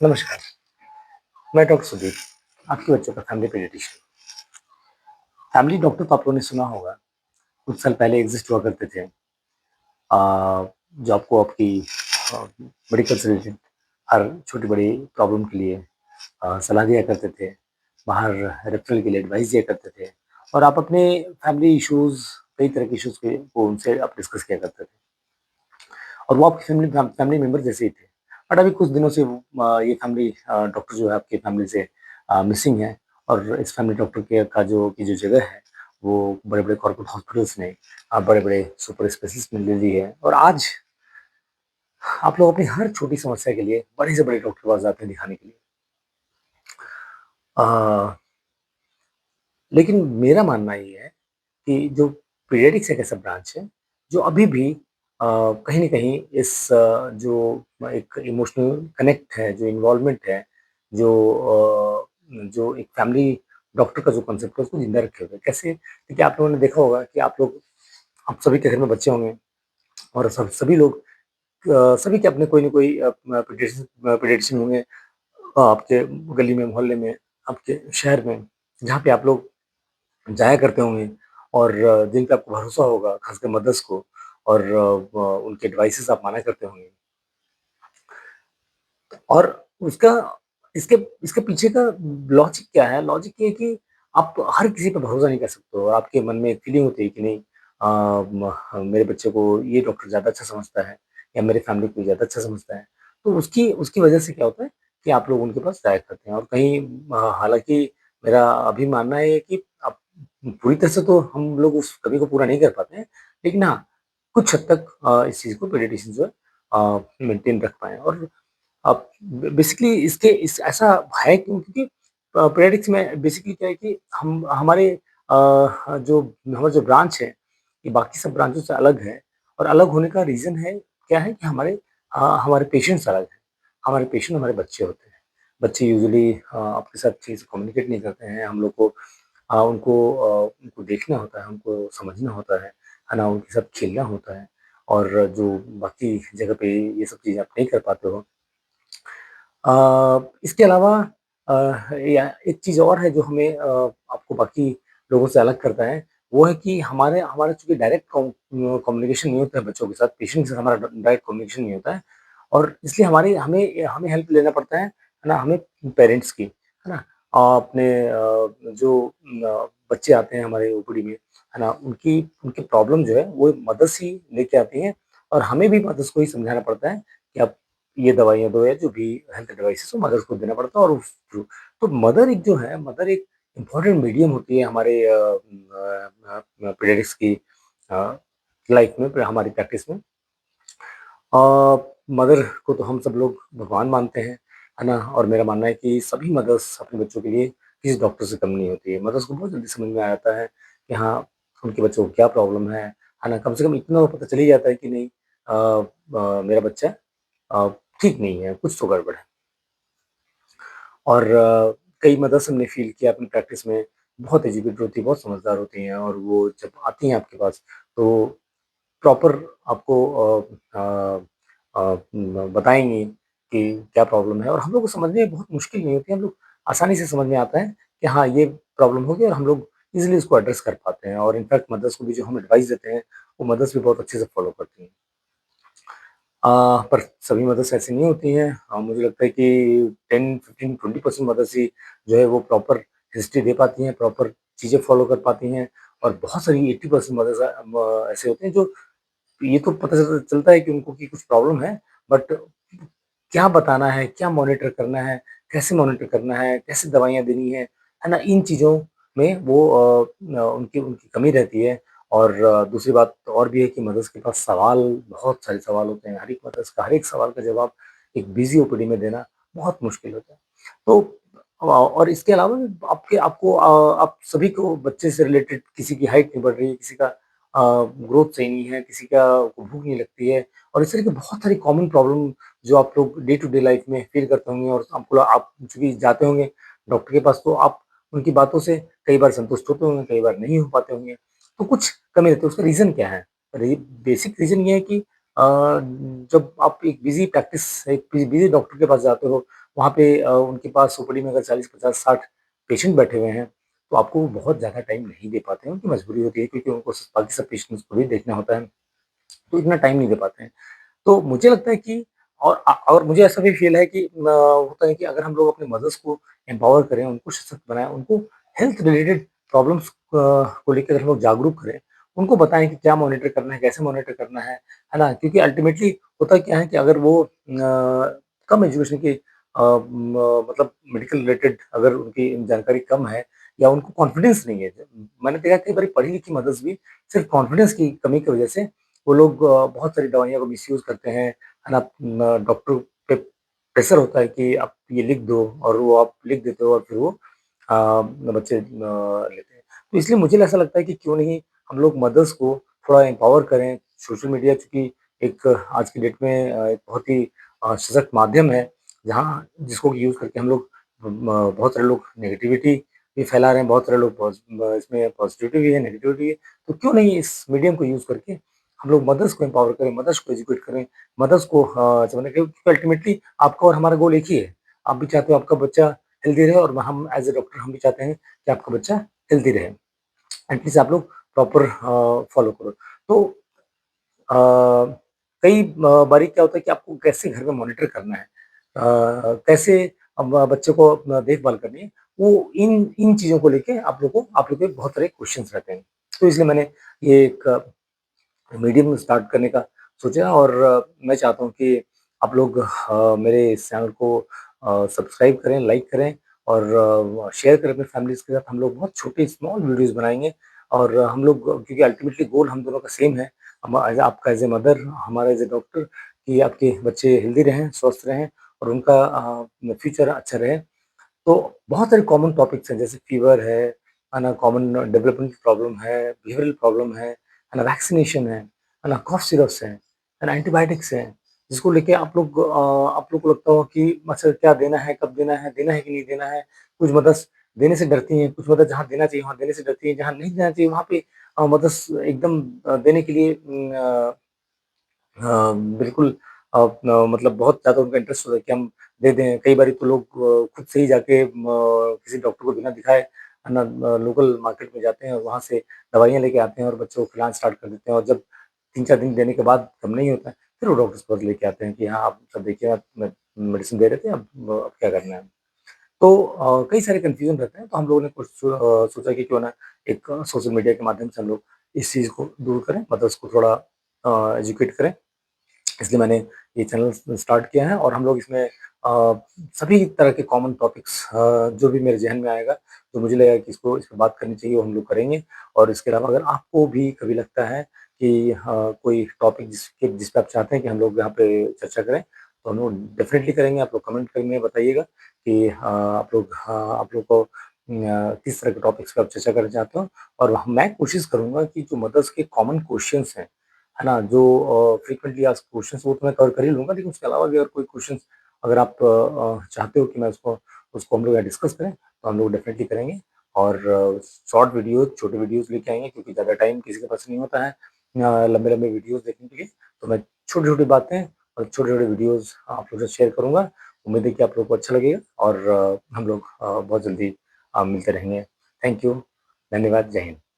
नमस्कार, मैं डॉक्टर सुदीप, आपके बच्चों का फैमिली पीडियाट्रिशियन। फैमिली डॉक्टर तो आप लोगों ने सुना होगा, कुछ साल पहले एग्ज़िस्ट हुआ करते थे। जो आपको आपकी अ, मेडिकल से रिलेटेड हर छोटी-बड़ी प्रॉब्लम के लिए सलाह दिया करते थे, बाहर रेफ़रल के लिए एडवाइस दिया करते थे और आप अपने फैमिली इश्यूज़, कई तरह के इश्यूज़ के को उनसे आप डिस्कस किया करते थे और वो आपकी फैमिली मेंबर जैसे ही थे। बट अभी कुछ दिनों से ये फैमिली डॉक्टर जो है आपकी फैमिली से मिसिंग है और इस फैमिली डॉक्टर के का जो की जो जगह है, वो बड़े-बड़े कॉर्पोरेट हॉस्पिटल्स ने बड़े-बड़े सुपर स्पेशलिस्ट ने ले ली है और आज आप लोग अपनी हर छोटी समस्या के लिए बड़े से बड़े डॉक्टर के पास जाते हैं दिखाने के लिए। अ, लेकिन मेरा मानना ये है कि जो पीडियाट्रिक्स एक ऐसा ब्रांच है, जो अभी भी कहीं न कहीं इस जो एक इमोशनल कनेक्ट है, जो इन्वॉल्वमेंट है, जो एक फैमिली डॉक्टर का जो कांसेप्ट है, उसको ज़िंदा रखे हुए है। कैसे? क्योंकि आप लोगों ने देखा होगा कि आप सभी के घर में बच्चे होंगे और सभी लोग सभी के अपने कोई न कोई पीडियाट्रिशियन होंगे आपके गली में, मोहल्ले में, आपके शहर में, जहाँ पे आप लोग जाया करते होंगे और जिन पे आपको भरोसा होगा, खासकर मदर्स को और उनके एडवाइसेज़ आप माना करते होंगे। और उसका इसके इसके पीछे का लॉजिक क्या है? लॉजिक ये है कि आप हर किसी पे भरोसा नहीं कर सकते हो और आपके मन में एक फीलिंग होती है कि नहीं मेरे बच्चे को ये डॉक्टर ज़्यादा अच्छा समझता है या मेरे फैमिली को ज़्यादा अच्छा समझता है। तो उसकी उसकी वजह से क्या होता है कि आप लोग उनके पास जाया करते हैं और कहीं हालाँकि मेरा अभी मानना है कि आप पूरी तरह से तो हम लोग उस कमी को पूरा नहीं कर पाते हैं, लेकिन हाँ, कुछ हद तक इस चीज़ को पीडियाट्रिशियन जो है मेंटेन रख पाएँ और अब बेसिकली इसके इस ऐसा है क्यों? क्योंकि पॉलिटिक्स में बेसिकली क्या है कि हम हमारे जो हमारा जो ब्रांच है, ये बाकी सब ब्रांचों से अलग है और अलग होने का रीज़न है क्या है कि हमारे पेशेंट्स अलग हैं। हमारे पेशेंट हमारे बच्चे होते हैं। बच्चे यूजुअली आपके साथ ठीक से कम्युनिकेट नहीं करते हैं। हम लोग को उनको देखना होता है, उनको समझना होता है ना? उनके साथ खेलना होता है और जो बाकी जगह पे ये सब चीज़ें आप नहीं कर पाते हो इसके अलावा या एक चीज़ और है जो हमें आपको बाकी लोगों से अलग करता है, वो है कि हमारे हमारा चूँकि डायरेक्ट कम्युनिकेशन नहीं होता है बच्चों के साथ, पेशेंट के साथ हमारा डायरेक्ट कम्युनिकेशन नहीं होता है और इसलिए हमें हमें हेल्प लेना पड़ता है ना? हमें पेरेंट्स की, है ना? अपने जो बच्चे आते हैं हमारे ओपीडी में, है ना? उनकी प्रॉब्लम जो है वो मदर्स ही लेके आती हैं और हमें भी मदर्स को ही समझाना पड़ता है कि आप ये दवाइयाँ दो या जो भी हेल्थ एडवाइसेज़ हो मदर को देना पड़ता है और उस थ्रू तो मदर एक जो है मदर एक इम्पोर्टेंट मीडियम होती है हमारे पीडियाट्रिक्स की अ, लाइफ में हमारी प्रैक्टिस में। अ, मदर को तो हम सब लोग भगवान मानते हैं, है ना? और मेरा मानना है कि सभी मदर्स अपने बच्चों के लिए किसी डॉक्टर से कम नहीं होती है। मदर्स को बहुत जल्दी समझ में आ जाता है कि हाँ, उनके बच्चों को क्या प्रॉब्लम है ना? कम से कम इतना तो पता चल ही जाता है कि नहीं मेरा बच्चा अ, ठीक नहीं है, कुछ तो गड़बड़ है। और कई मदर्स हमने फ़ील किया अपनी प्रैक्टिस में, बहुत एजुकेटेड होती हैं, बहुत समझदार होती हैं और वो जब आती हैं आपके पास, तो प्रॉपर आपको बताएँगी कि क्या प्रॉब्लम है और हम लोग को समझने में बहुत मुश्किल नहीं होती है, हम लोग आसानी से समझ में आता है कि हाँ, ये प्रॉब्लम होगी और हम लोग ईज़िली इसको एड्रेस कर पाते हैं और इनफैक्ट मदर्स को भी जो हम एडवाइस देते हैं, वो मदर्स भी बहुत अच्छे से फ़ॉलो करती हैं। पर सभी मदर्स ऐसी नहीं होती हैं। मुझे लगता है कि 10, 15, 20% मदर्स ही जो है वो प्रॉपर हिस्ट्री दे पाती हैं, प्रॉपर चीज़ें फ़ॉलो कर पाती हैं और बहुत सारी 80% मदर्स ऐसे होते हैं जो ये तो पता चलता है कि उनको कि कुछ प्रॉब्लम है, बट क्या बताना है, क्या मॉनिटर करना है, कैसे मॉनिटर करना है, कैसे दवाइयाँ देनी है ना? इन चीज़ों में वो उनकी उनकी कमी रहती है और दूसरी बात और भी है कि मदर्स के पास बहुत सारे सवाल होते हैं। हर एक मदर्स का हर एक सवाल का जवाब एक बिज़ी ओपीडी में देना बहुत मुश्किल होता है। तो और इसके अलावा भी आपको आप सभी को बच्चे से रिलेटेड किसी की हाइट नहीं बढ़ रही है, किसी का ग्रोथ सही नहीं है, किसी का को भूख नहीं लगती है और इस तरह की बहुत सारी कॉमन प्रॉब्लम जो आप लोग डे टू डे लाइफ में फ़ील करते होंगे और आप चूँकि जाते होंगे डॉक्टर के पास तो आप उनकी बातों से कई बार संतुष्ट होते होंगे, कई बार नहीं हो पाते होंगे। तो कुछ कमी रहती है, उसका रीज़न क्या है? बेसिक रीज़न ये है कि जब आप एक बिज़ी डॉक्टर के पास जाते हो, वहाँ पे उनके पास ओपीडी में अगर 40, 50, 60 पेशेंट बैठे हुए हैं, तो आपको बहुत ज़्यादा टाइम नहीं दे पाते हैं, उनकी मजबूरी होती है क्योंकि उनको बाकी सब पेशेंट्स को भी देखना होता है, तो इतना टाइम नहीं दे पाते हैं। तो मुझे लगता है कि और मुझे ऐसा भी फ़ील है कि होता है कि अगर हम लोग अपने मदर्स को एम्पावर करें, उनको सशक्त बनाएँ, उनको हेल्थ रिलेटेड प्रॉब्लम्स को लेके अगर हम लोग जागरूक करें, उनको बताएँ कि क्या मॉनिटर करना है, कैसे मॉनिटर करना है ना? क्योंकि अल्टीमेटली होता क्या है कि अगर वो कम एजुकेशन की मतलब मेडिकल रिलेटेड अगर उनकी जानकारी कम है या उनको कॉन्फिडेंस नहीं है, मैंने देखा कई बारी पढ़ी-लिखी मदर्स भी सिर्फ़ कॉन्फिडेंस की कमी की वजह से वो लोग बहुत सारी दवाइयाँ को मिसयूज़ करते हैं, है ना? डॉक्टर पे प्रेशर होता है कि आप ये लिख दो और वो आप लिख देते हो और फिर वो बच्चे लेते हैं। तो इसलिए मुझे ऐसा लगता है कि क्यों नहीं हम लोग मदर्स को थोड़ा एम्पावर करें। सोशल मीडिया चूँकि एक आज की डेट में एक बहुत ही सशक्त माध्यम है, जहाँ जिसको यूज़ करके हम लोग बहुत सारे लोग नेगेटिविटी भी फैला रहे हैं, बहुत सारे लोग इसमें पॉज़िटिविटी भी है, नेगेटिविटी भी है। तो क्यों नहीं इस मीडियम को यूज़ करके हम लोग मदर्स को एम्पावर करें, मदर्स को एजुकेट करें, मदर्स को समझने क्योंकि अल्टीमेटली आपका और हमारा गोल एक ही है। आप भी चाहते हो आपका बच्चा हेल्दी रहे और हम एज़ अ डॉक्टर हम भी चाहते हैं कि आपका बच्चा हेल्दी रहे। एटलीस्ट आप लोग प्रॉपर फॉलो करो। तो अ, कई बारी क्या होता है कि आपको कैसे घर में मॉनिटर करना है, कैसे बच्चे को देखभाल करनी है, वो इन इन चीज़ों को लेके आप लोग के बहुत सारे क्वेश्चन्स रहते हैं। तो इसलिए मैंने ये एक मीडियम स्टार्ट करने का सोचा और मैं चाहता हूँ कि आप लोग मेरे इस चैनल को सब्सक्राइब करें, लाइक करें और शेयर करें अपनी फैमिलीज़ के साथ। हम लोग बहुत छोटे स्मॉल वीडियोज़ बनाएँगे और हम लोग क्योंकि अल्टीमेटली गोल हम दोनों का सेम है। हम आपका एज़ ए मदर, हमारा एज़ ए डॉक्टर कि आपके बच्चे हेल्दी रहें, स्वस्थ रहें और उनका फ्यूचर अच्छा रहे। तो बहुत सारे कॉमन टॉपिक्स हैं जैसे फीवर है ना? कॉमन डेवलपमेंट प्रॉब्लम है, बिहेवियरल प्रॉब्लम है ना? वैक्सीनेशन है ना? कफ सिरप्स है ना? एंटीबायोटिक्स हैं, जिसको लेके आप लोग को लगता हो कि अच्छा क्या देना है, कब देना है कि नहीं देना है? कुछ मदर्स देने से डरती हैं, कुछ मदर्स जहाँ देना चाहिए वहाँ देने से डरती हैं, जहाँ नहीं देना चाहिए वहाँ पे मदर्स एकदम देने के लिए बिल्कुल मतलब बहुत ज़्यादा उनका इंटरेस्ट होता है कि हम दे दें। कई बारी तो लोग खुद से ही जाके किसी डॉक्टर को बिना दिखाए है ना लोकल मार्केट में जाते हैं और वहाँ से दवाइयाँ लेके आते हैं और बच्चों को खिलाना स्टार्ट कर देते हैं और जब 3-4 दिन देने के बाद कम नहीं होता है, फिर वो डॉक्टर के पास लेके आते हैं कि हाँ, आप सब देखिए आप मेडिसिन दे रहे थे अब क्या करना है? तो कई सारे कन्फ्यूज़न रहते हैं, तो हम लोगों ने सोचा कि क्यों ना एक सोशल मीडिया के माध्यम से हम लोग इस चीज़ को दूर करें, मतलब उसको थोड़ा एजुकेट करें। इसलिए मैंने ये चैनल स्टार्ट किया है और हम लोग इसमें सभी तरह के कॉमन टॉपिक्स जो भी मेरे ज़हन में आएगा, तो मुझे लगेगा कि इस पे बात करनी चाहिए, वो हम लोग करेंगे। और इसके अलावा अगर आपको भी कभी लगता है कि कोई टॉपिक जिस पे आप चाहते हैं कि हम लोग यहाँ पे चर्चा करें, तो हम लोग डेफ़िनिटली करेंगे। आप लोग कमेंट करके बताइएगा कि आप लोग को किस तरह के टॉपिक्स पे आप चर्चा करना चाहते हो और मैं कोशिश करूँगा कि जो मदर्स के कॉमन क्वेश्चन्स हैं, है ना? जो फ्रीक्वेंटली आस्क्ड क्वेश्चन्स वो तो मैं कवर कर ही लूँगा, लेकिन उसके अलावा भी अगर कोई क्वेश्चन्स अगर आप चाहते हो कि मैं उसको उसको हम लोग यहाँ डिस्कस करें, तो हम लोग डेफ़िनिटली करेंगे और शॉर्ट वीडियोज़, छोटे वीडियोज़ लेके आएँगे क्योंकि ज़्यादा टाइम किसी के पास नहीं होता है लंबे-लंबे वीडियोज़ देखने के लिए। तो मैं छोटी-छोटी बातें और छोटे-छोटे वीडियोज़ आप लोगों से शेयर करूँगा। उम्मीद है कि आप लोगों को अच्छा लगेगा और हम लोग बहुत जल्दी मिलते रहेंगे। Thank you. धन्यवाद। जय हिंद।